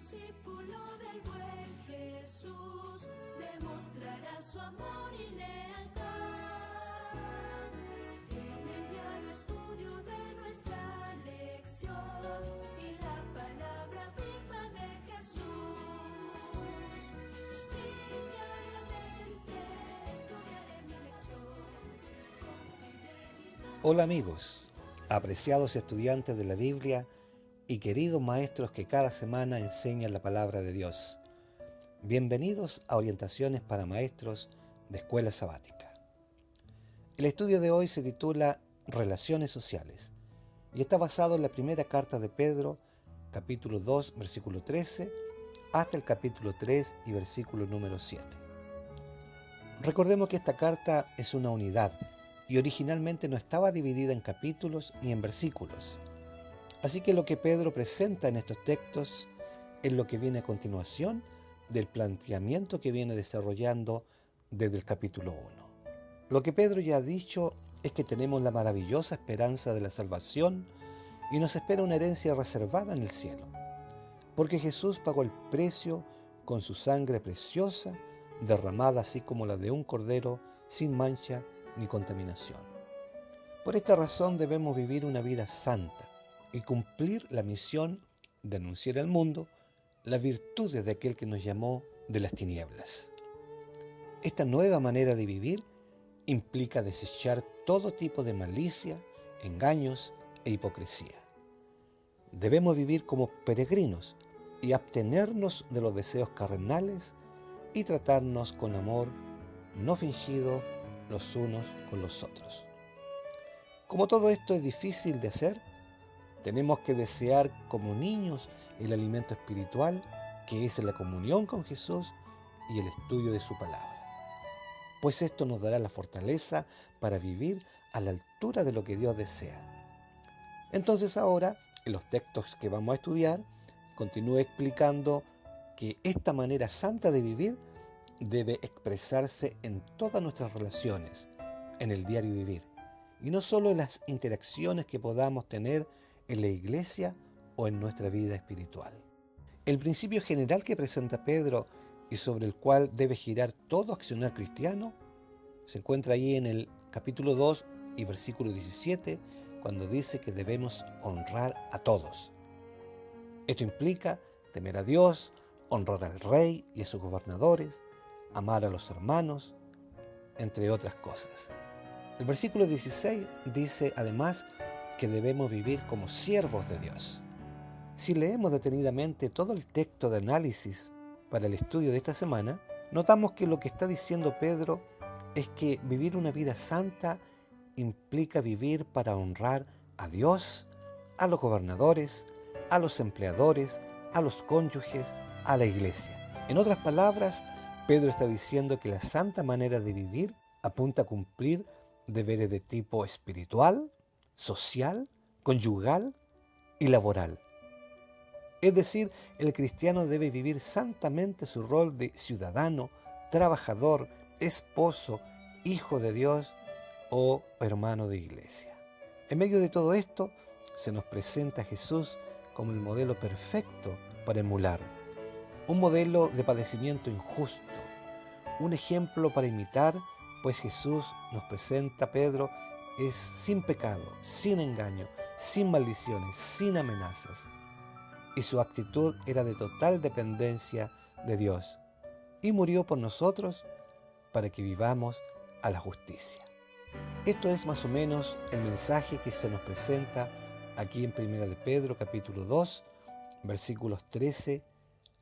discípulo del buen Jesús demostrará su amor y lealtad en el diario estudio de nuestra lección y la palabra viva de Jesús. Sí, diariamente estudiaré mi lección con fidelidad. Hola amigos, apreciados estudiantes de la Biblia y queridos maestros que cada semana enseñan la palabra de Dios. Bienvenidos a Orientaciones para Maestros de Escuela Sabática. El estudio de hoy se titula Relaciones Sociales y está basado en la primera carta de Pedro, capítulo 2, versículo 13, hasta el capítulo 3 y versículo número 7. Recordemos que esta carta es una unidad y originalmente no estaba dividida en capítulos ni en versículos. Así que lo que Pedro presenta en estos textos es lo que viene a continuación del planteamiento que viene desarrollando desde el capítulo 1. Lo que Pedro ya ha dicho es que tenemos la maravillosa esperanza de la salvación y nos espera una herencia reservada en el cielo, porque Jesús pagó el precio con su sangre preciosa, derramada así como la de un cordero sin mancha ni contaminación. Por esta razón debemos vivir una vida santa y cumplir la misión de anunciar al mundo las virtudes de aquel que nos llamó de las tinieblas. Esta nueva manera de vivir implica desechar todo tipo de malicia, engaños e hipocresía. Debemos vivir como peregrinos y abstenernos de los deseos carnales y tratarnos con amor no fingido los unos con los otros. Como todo esto es difícil de hacer, tenemos que desear como niños el alimento espiritual, que es la comunión con Jesús y el estudio de su palabra. Pues esto nos dará la fortaleza para vivir a la altura de lo que Dios desea. Entonces ahora, en los textos que vamos a estudiar, continúa explicando que esta manera santa de vivir debe expresarse en todas nuestras relaciones, en el diario vivir, y no solo en las interacciones que podamos tener en la iglesia o en nuestra vida espiritual. El principio general que presenta Pedro y sobre el cual debe girar todo accionar cristiano se encuentra ahí en el capítulo 2 y versículo 17, cuando dice que debemos honrar a todos. Esto implica temer a Dios, honrar al rey y a sus gobernadores, amar a los hermanos, entre otras cosas. El versículo 16 dice además que debemos vivir como siervos de Dios. Si leemos detenidamente todo el texto de análisis para el estudio de esta semana, notamos que lo que está diciendo Pedro es que vivir una vida santa implica vivir para honrar a Dios, a los gobernadores, a los empleadores, a los cónyuges, a la iglesia. En otras palabras, Pedro está diciendo que la santa manera de vivir apunta a cumplir deberes de tipo espiritual, social, conyugal y laboral. Es decir, el cristiano debe vivir santamente su rol de ciudadano, trabajador, esposo, hijo de Dios o hermano de iglesia. En medio de todo esto, se nos presenta a Jesús como el modelo perfecto para emular, un modelo de padecimiento injusto, un ejemplo para imitar, pues Jesús nos presenta a Pedro es sin pecado, sin engaño, sin maldiciones, sin amenazas. Y su actitud era de total dependencia de Dios. Y murió por nosotros para que vivamos a la justicia. Esto es más o menos el mensaje que se nos presenta aquí en 1 de Pedro, capítulo 2, versículos 13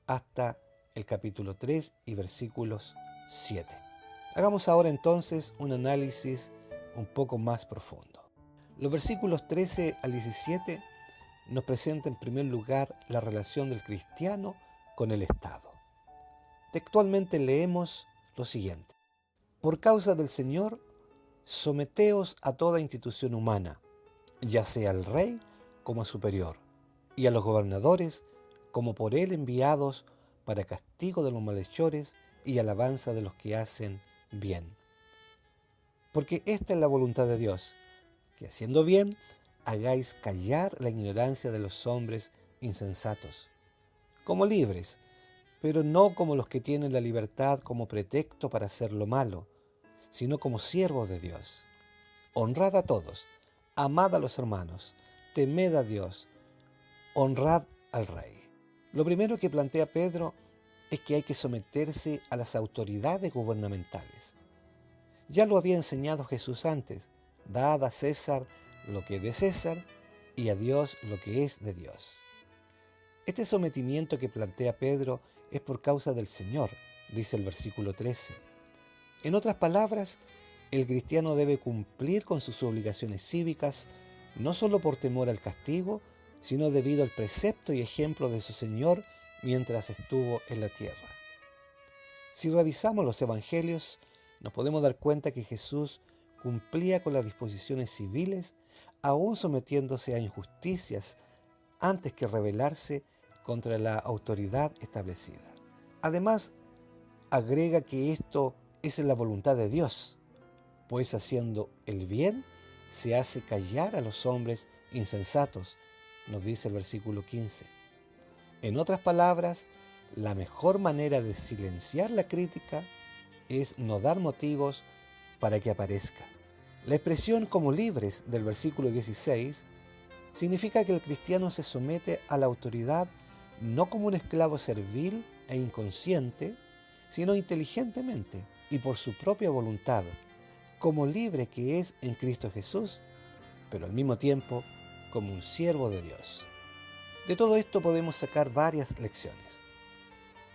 hasta el capítulo 3 y versículos 7. Hagamos ahora entonces un análisis un poco más profundo. Los versículos 13 al 17 nos presentan en primer lugar la relación del cristiano con el Estado. Textualmente leemos lo siguiente: por causa del Señor, someteos a toda institución humana, ya sea al rey como a superior, y a los gobernadores como por él enviados para castigo de los malhechores y alabanza de los que hacen bien. Porque esta es la voluntad de Dios, que haciendo bien, hagáis callar la ignorancia de los hombres insensatos, como libres, pero no como los que tienen la libertad como pretexto para hacer lo malo, sino como siervos de Dios. Honrad a todos, amad a los hermanos, temed a Dios, honrad al Rey. Lo primero que plantea Pedro es que hay que someterse a las autoridades gubernamentales. Ya lo había enseñado Jesús antes: dad a César lo que es de César y a Dios lo que es de Dios. Este sometimiento que plantea Pedro es por causa del Señor, dice el versículo 13. En otras palabras, el cristiano debe cumplir con sus obligaciones cívicas no solo por temor al castigo, sino debido al precepto y ejemplo de su Señor mientras estuvo en la tierra. Si revisamos los evangelios, nos podemos dar cuenta que Jesús cumplía con las disposiciones civiles, aún sometiéndose a injusticias antes que rebelarse contra la autoridad establecida. Además, agrega que esto es en la voluntad de Dios, pues haciendo el bien se hace callar a los hombres insensatos, nos dice el versículo 15. En otras palabras, la mejor manera de silenciar la crítica es no dar motivos para que aparezca. La expresión como libres del versículo 16 significa que el cristiano se somete a la autoridad no como un esclavo servil e inconsciente, sino inteligentemente y por su propia voluntad, como libre que es en Cristo Jesús, pero al mismo tiempo como un siervo de Dios. De todo esto podemos sacar varias lecciones.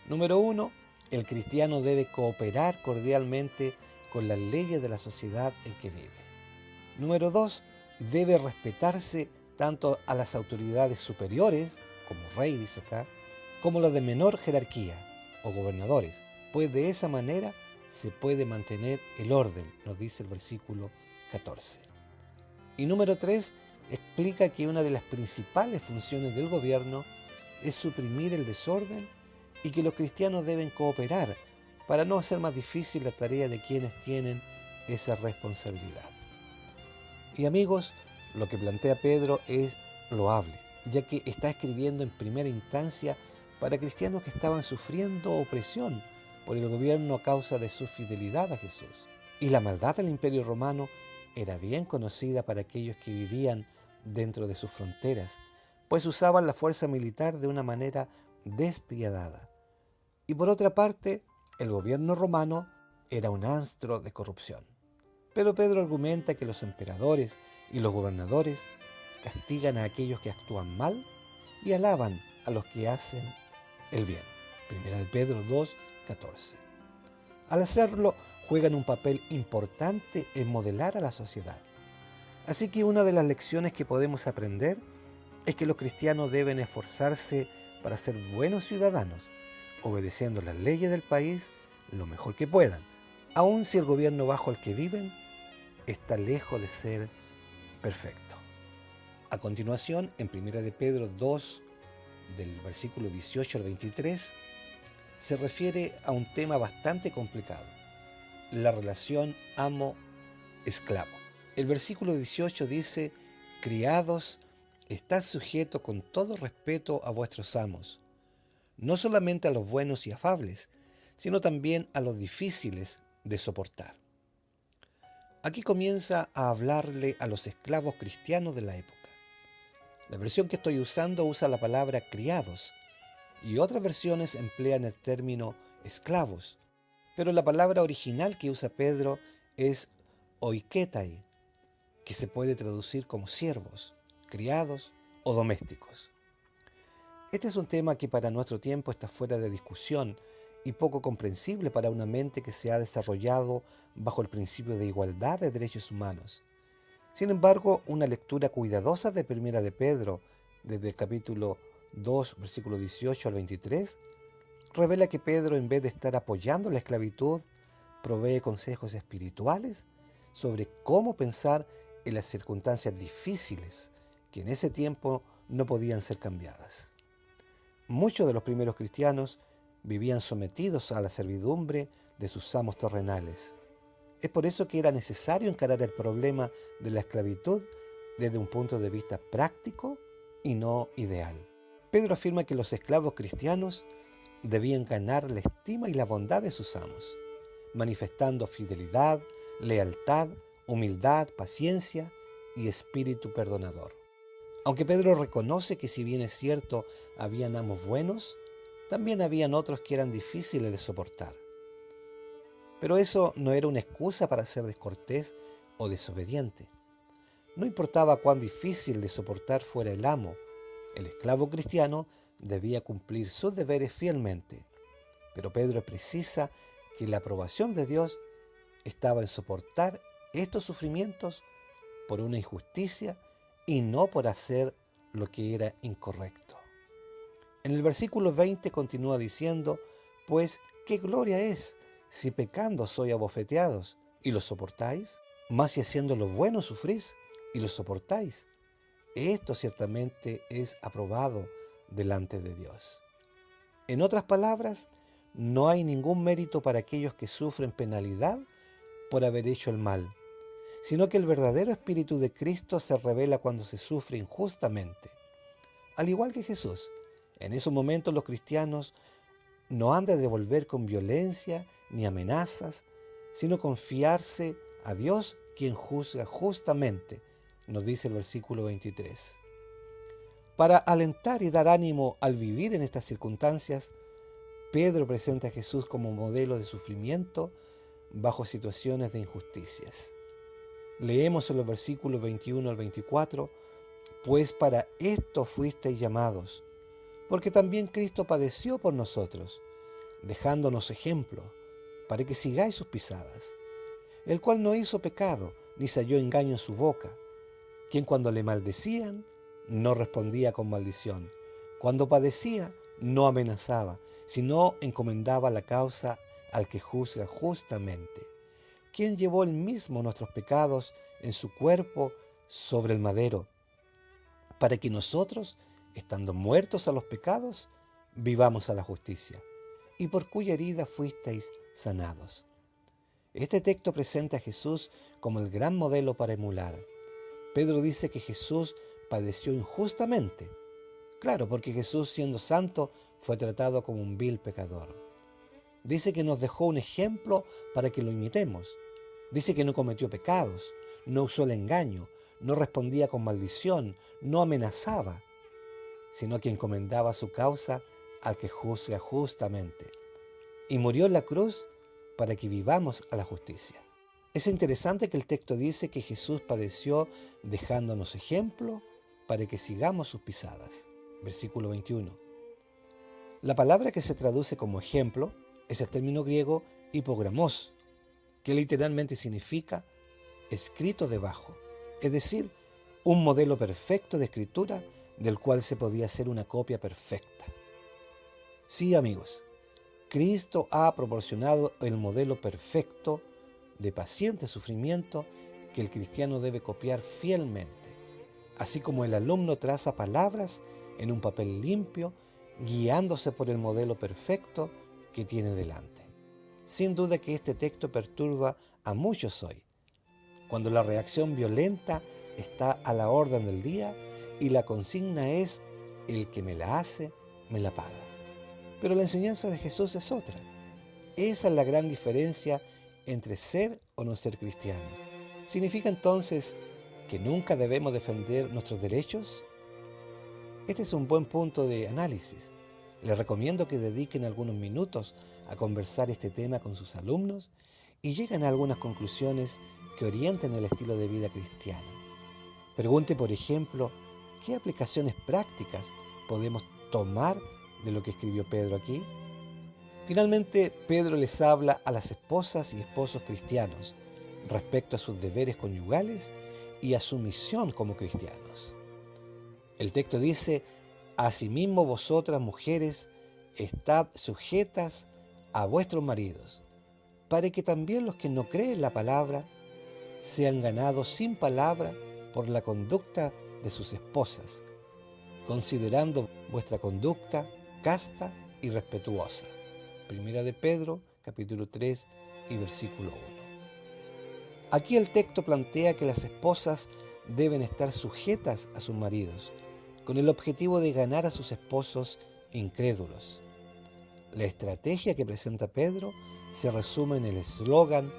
Número 1, el cristiano debe cooperar cordialmente con las leyes de la sociedad en que vive. Número 2, debe respetarse tanto a las autoridades superiores, como rey dice acá, como las de menor jerarquía, o gobernadores, pues de esa manera se puede mantener el orden, nos dice el versículo 14. Y número 3, explica que una de las principales funciones del gobierno es suprimir el desorden y que los cristianos deben cooperar para no hacer más difícil la tarea de quienes tienen esa responsabilidad. Y amigos, lo que plantea Pedro es loable, ya que está escribiendo en primera instancia para cristianos que estaban sufriendo opresión por el gobierno a causa de su fidelidad a Jesús. Y la maldad del Imperio Romano era bien conocida para aquellos que vivían dentro de sus fronteras, pues usaban la fuerza militar de una manera despiadada. Y por otra parte, el gobierno romano era un astro de corrupción. Pero Pedro argumenta que los emperadores y los gobernadores castigan a aquellos que actúan mal y alaban a los que hacen el bien. Primera de Pedro 2:14. Al hacerlo, juegan un papel importante en modelar a la sociedad. Así que una de las lecciones que podemos aprender es que los cristianos deben esforzarse para ser buenos ciudadanos, obedeciendo las leyes del país lo mejor que puedan, aun si el gobierno bajo el que viven está lejos de ser perfecto. A continuación, en 1 de Pedro 2, del versículo 18 al 23, se refiere a un tema bastante complicado: la relación amo-esclavo. El versículo 18 dice: criados, estad sujetos con todo respeto a vuestros amos, no solamente a los buenos y afables, sino también a los difíciles de soportar. Aquí comienza a hablarle a los esclavos cristianos de la época. La versión que estoy usando usa la palabra criados y otras versiones emplean el término esclavos, pero la palabra original que usa Pedro es oiketai, que se puede traducir como siervos, criados o domésticos. Este es un tema que para nuestro tiempo está fuera de discusión y poco comprensible para una mente que se ha desarrollado bajo el principio de igualdad de derechos humanos. Sin embargo, una lectura cuidadosa de 1 de Pedro, desde el capítulo 2, versículo 18 al 23, revela que Pedro, en vez de estar apoyando la esclavitud, provee consejos espirituales sobre cómo pensar en las circunstancias difíciles que en ese tiempo no podían ser cambiadas. Muchos de los primeros cristianos vivían sometidos a la servidumbre de sus amos terrenales. Es por eso que era necesario encarar el problema de la esclavitud desde un punto de vista práctico y no ideal. Pedro afirma que los esclavos cristianos debían ganar la estima y la bondad de sus amos, manifestando fidelidad, lealtad, humildad, paciencia y espíritu perdonador. Aunque Pedro reconoce que si bien es cierto, habían amos buenos, también habían otros que eran difíciles de soportar. Pero eso no era una excusa para ser descortés o desobediente. No importaba cuán difícil de soportar fuera el amo, el esclavo cristiano debía cumplir sus deberes fielmente. Pero Pedro precisa que la aprobación de Dios estaba en soportar estos sufrimientos por una injusticia y no por hacer lo que era incorrecto. En el versículo 20 continúa diciendo, pues, ¿qué gloria es si pecando sois abofeteados y lo soportáis? Mas si haciendo lo bueno sufrís y lo soportáis, esto ciertamente es aprobado delante de Dios. En otras palabras, no hay ningún mérito para aquellos que sufren penalidad por haber hecho el mal, sino que el verdadero Espíritu de Cristo se revela cuando se sufre injustamente. Al igual que Jesús, en esos momentos los cristianos no han de devolver con violencia ni amenazas, sino confiarse a Dios quien juzga justamente, nos dice el versículo 23. Para alentar y dar ánimo al vivir en estas circunstancias, Pedro presenta a Jesús como modelo de sufrimiento bajo situaciones de injusticias. Leemos en los versículos 21 al 24, pues para esto fuisteis llamados, porque también Cristo padeció por nosotros, dejándonos ejemplo, para que sigáis sus pisadas, el cual no hizo pecado, ni se halló engaño en su boca, quien cuando le maldecían, no respondía con maldición, cuando padecía, no amenazaba, sino encomendaba la causa al que juzga justamente, quien llevó él mismo nuestros pecados en su cuerpo sobre el madero, para que nosotros, estando muertos a los pecados, vivamos a la justicia, y por cuya herida fuisteis sanados. Este texto presenta a Jesús como el gran modelo para emular. Pedro dice que Jesús padeció injustamente. Claro, porque Jesús, siendo santo, fue tratado como un vil pecador. Dice que nos dejó un ejemplo para que lo imitemos. Dice que no cometió pecados, no usó el engaño, no respondía con maldición, no amenazaba, sino que encomendaba su causa al que juzga justamente. Y murió en la cruz para que vivamos a la justicia. Es interesante que el texto dice que Jesús padeció dejándonos ejemplo para que sigamos sus pisadas. Versículo 21. La palabra que se traduce como ejemplo es el término griego hipogramos, que literalmente significa escrito debajo, es decir, un modelo perfecto de escritura del cual se podía hacer una copia perfecta. Sí, amigos, Cristo ha proporcionado el modelo perfecto de paciente sufrimiento que el cristiano debe copiar fielmente, así como el alumno traza palabras en un papel limpio, guiándose por el modelo perfecto que tiene delante. Sin duda que este texto perturba a muchos hoy, cuando la reacción violenta está a la orden del día y la consigna es: el que me la hace, me la paga. Pero la enseñanza de Jesús es otra. Esa es la gran diferencia entre ser o no ser cristiano. ¿Significa entonces que nunca debemos defender nuestros derechos? Este es un buen punto de análisis. Les recomiendo que dediquen algunos minutos a conversar este tema con sus alumnos y lleguen a algunas conclusiones que orienten el estilo de vida cristiano. Pregunte, por ejemplo, ¿qué aplicaciones prácticas podemos tomar de lo que escribió Pedro aquí? Finalmente, Pedro les habla a las esposas y esposos cristianos respecto a sus deberes conyugales y a su misión como cristianos. El texto dice: asimismo vosotras, mujeres, estad sujetas a vuestros maridos, para que también los que no creen la palabra sean ganados sin palabra por la conducta de sus esposas, considerando vuestra conducta casta y respetuosa. Primera de Pedro, capítulo 3 y versículo 1. Aquí el texto plantea que las esposas deben estar sujetas a sus maridos, con el objetivo de ganar a sus esposos incrédulos. La estrategia que presenta Pedro se resume en el eslogan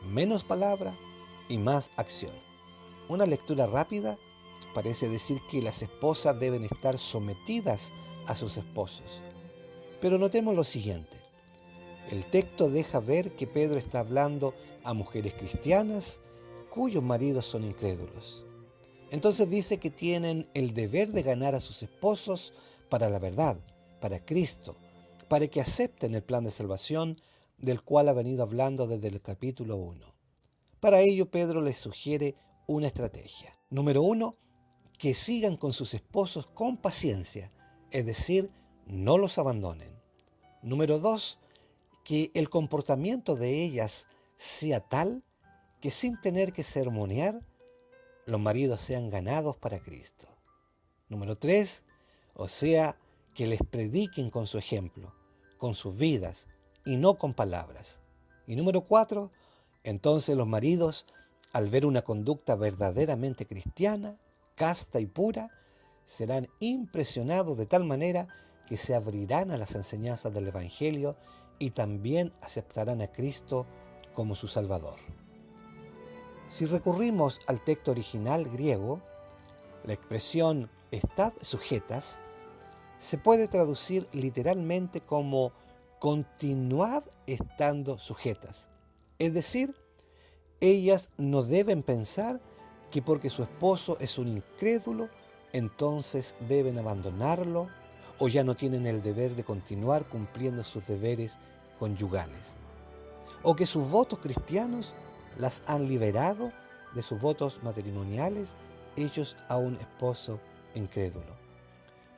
menos palabra y más acción. Una lectura rápida parece decir que las esposas deben estar sometidas a sus esposos. Pero notemos lo siguiente. El texto deja ver que Pedro está hablando a mujeres cristianas cuyos maridos son incrédulos. Entonces dice que tienen el deber de ganar a sus esposos para la verdad, para Cristo, para que acepten el plan de salvación del cual ha venido hablando desde el capítulo 1. Para ello, Pedro les sugiere una estrategia. Número 1, que sigan con sus esposos con paciencia, es decir, no los abandonen. Número 2, que el comportamiento de ellas sea tal que sin tener que sermonear, los maridos sean ganados para Cristo. Número 3, o sea, que les prediquen con su ejemplo, con sus vidas y no con palabras. Y número 4, entonces los maridos, al ver una conducta verdaderamente cristiana, casta y pura, serán impresionados de tal manera que se abrirán a las enseñanzas del Evangelio y también aceptarán a Cristo como su Salvador. Si recurrimos al texto original griego, la expresión estad sujetas se puede traducir literalmente como continuad estando sujetas. Es decir, ellas no deben pensar que porque su esposo es un incrédulo, entonces deben abandonarlo o ya no tienen el deber de continuar cumpliendo sus deberes conyugales. O que sus votos cristianos las han liberado de sus votos matrimoniales hechos a un esposo incrédulo.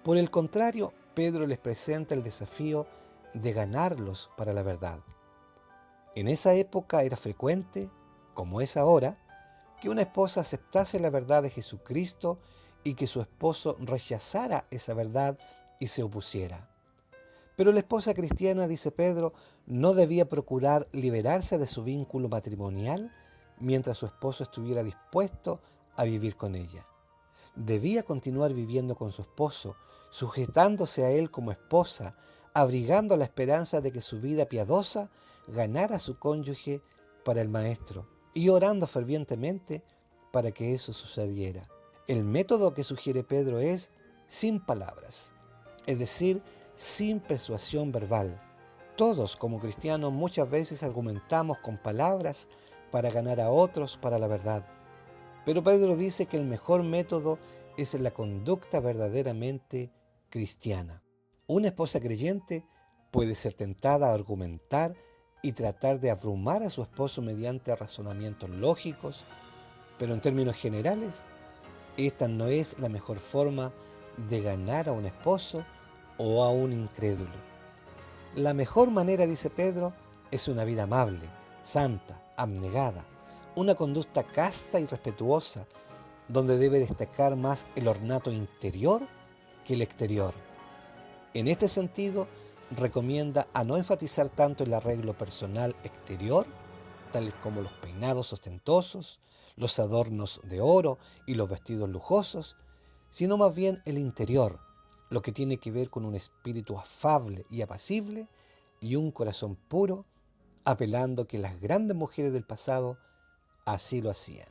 Por el contrario, Pedro les presenta el desafío de ganarlos para la verdad. En esa época era frecuente, como es ahora, que una esposa aceptase la verdad de Jesucristo y que su esposo rechazara esa verdad y se opusiera. Pero la esposa cristiana, dice Pedro, no debía procurar liberarse de su vínculo matrimonial mientras su esposo estuviera dispuesto a vivir con ella. Debía continuar viviendo con su esposo, sujetándose a él como esposa, abrigando la esperanza de que su vida piadosa ganara a su cónyuge para el Maestro y orando fervientemente para que eso sucediera. El método que sugiere Pedro es sin palabras, es decir, sin persuasión verbal. Todos como cristianos muchas veces argumentamos con palabras para ganar a otros para la verdad. Pero Pedro dice que el mejor método es la conducta verdaderamente cristiana. Una esposa creyente puede ser tentada a argumentar y tratar de abrumar a su esposo mediante razonamientos lógicos, pero en términos generales, esta no es la mejor forma de ganar a un esposo o a un incrédulo. La mejor manera, dice Pedro, es una vida amable, santa, abnegada, una conducta casta y respetuosa, donde debe destacar más el ornato interior que el exterior. En este sentido, recomienda a no enfatizar tanto el arreglo personal exterior, tales como los peinados ostentosos, los adornos de oro y los vestidos lujosos, sino más bien el interior, lo que tiene que ver con un espíritu afable y apacible y un corazón puro, apelando que las grandes mujeres del pasado así lo hacían.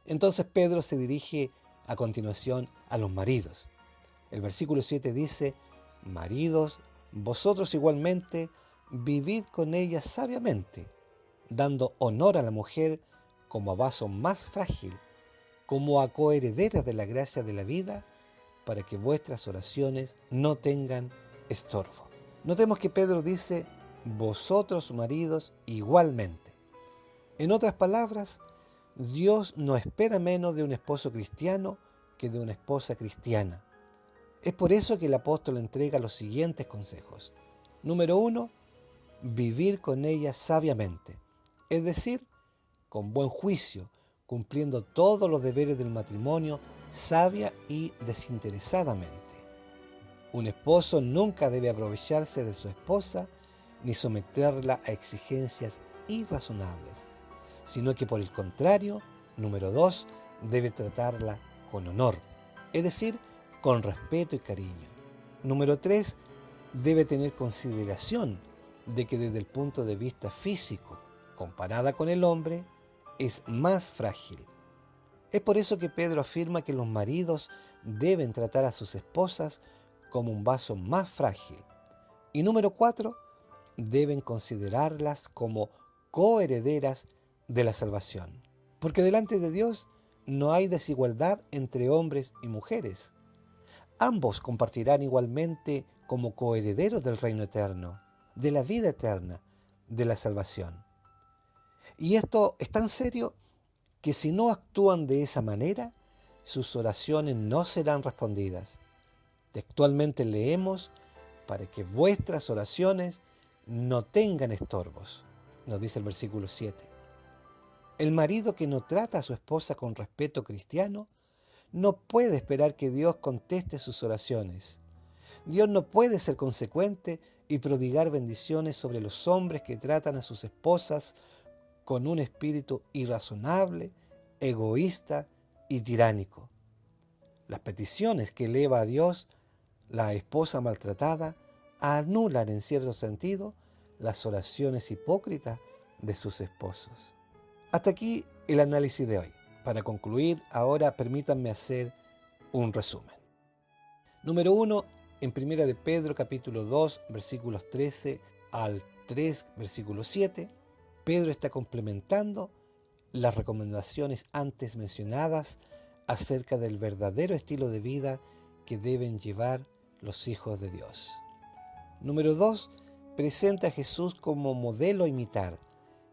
Entonces Pedro se dirige a continuación a los maridos. El versículo 7 dice: maridos, vosotros igualmente vivid con ellas sabiamente, dando honor a la mujer como a vaso más frágil, como a coherederas de la gracia de la vida, para que vuestras oraciones no tengan estorbo. Notemos que Pedro dice: vosotros maridos igualmente. En otras palabras, Dios no espera menos de un esposo cristiano que de una esposa cristiana. Es por eso que el apóstol entrega los siguientes consejos. Número 1, vivir con ella sabiamente, es decir, con buen juicio, cumpliendo todos los deberes del matrimonio sabia y desinteresadamente. Un esposo nunca debe aprovecharse de su esposa ni someterla a exigencias irrazonables, sino que por el contrario, número 2, debe tratarla con honor, es decir, con respeto y cariño. Número 3, debe tener consideración de que desde el punto de vista físico, comparada con el hombre, es más frágil. Es por eso que Pedro afirma que los maridos deben tratar a sus esposas como un vaso más frágil. Y número 4, deben considerarlas como coherederas de la salvación. Porque delante de Dios no hay desigualdad entre hombres y mujeres. Ambos compartirán igualmente como coherederos del reino eterno, de la vida eterna, de la salvación. Y esto es tan serio que si no actúan de esa manera, sus oraciones no serán respondidas. Textualmente leemos, para que vuestras oraciones no tengan estorbos, nos dice el versículo 7. El marido que no trata a su esposa con respeto cristiano no puede esperar que Dios conteste sus oraciones. Dios no puede ser consecuente y prodigar bendiciones sobre los hombres que tratan a sus esposas con un espíritu irrazonable, egoísta y tiránico. Las peticiones que eleva a Dios la esposa maltratada anulan en cierto sentido las oraciones hipócritas de sus esposos. Hasta aquí el análisis de hoy. Para concluir, ahora permítanme hacer un resumen. Número 1, en 1 de Pedro capítulo 2, versículos 13 al 3, versículo 7, Pedro está complementando las recomendaciones antes mencionadas acerca del verdadero estilo de vida que deben llevar los hijos de Dios. Número 2, presenta a Jesús como modelo a imitar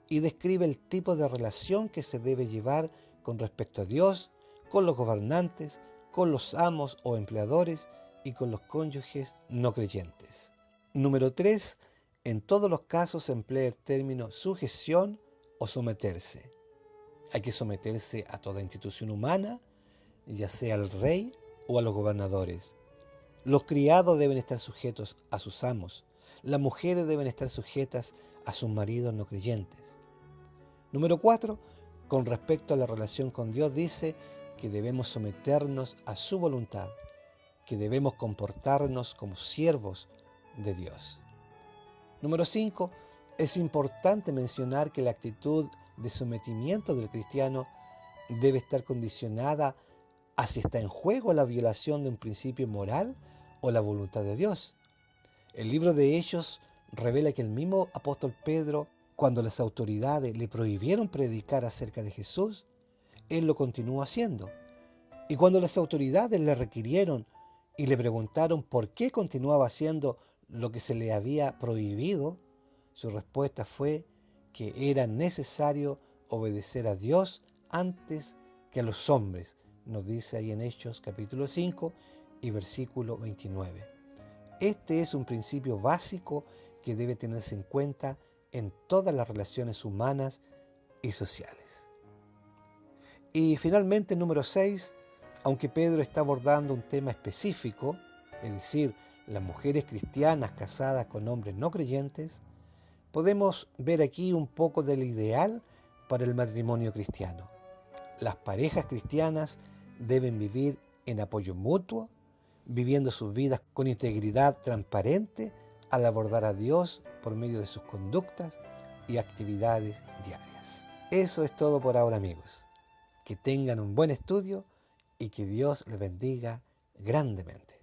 y describe el tipo de relación que se debe llevar con respecto a Dios, con los gobernantes, con los amos o empleadores y con los cónyuges no creyentes. Número 3, en todos los casos emplea el término sujeción o someterse. Hay que someterse a toda institución humana, ya sea al rey o a los gobernadores. Los criados deben estar sujetos a sus amos. Las mujeres deben estar sujetas a sus maridos no creyentes. Número 4, con respecto a la relación con Dios, dice que debemos someternos a su voluntad, que debemos comportarnos como siervos de Dios. Número 5, es importante mencionar que la actitud de sometimiento del cristiano debe estar condicionada a si está en juego la violación de un principio moral o la voluntad de Dios. El libro de Hechos revela que el mismo apóstol Pedro, cuando las autoridades le prohibieron predicar acerca de Jesús, él lo continuó haciendo. Y cuando las autoridades le requirieron y le preguntaron por qué continuaba haciendo lo que se le había prohibido, su respuesta fue que era necesario obedecer a Dios antes que a los hombres, nos dice ahí en Hechos capítulo 5 y versículo 29. Este es un principio básico que debe tenerse en cuenta en todas las relaciones humanas y sociales. Y finalmente, número 6, aunque Pedro está abordando un tema específico, es decir, las mujeres cristianas casadas con hombres no creyentes, podemos ver aquí un poco del ideal para el matrimonio cristiano. Las parejas cristianas deben vivir en apoyo mutuo, viviendo sus vidas con integridad transparente al abordar a Dios por medio de sus conductas y actividades diarias. Eso es todo por ahora, amigos. Que tengan un buen estudio y que Dios les bendiga grandemente.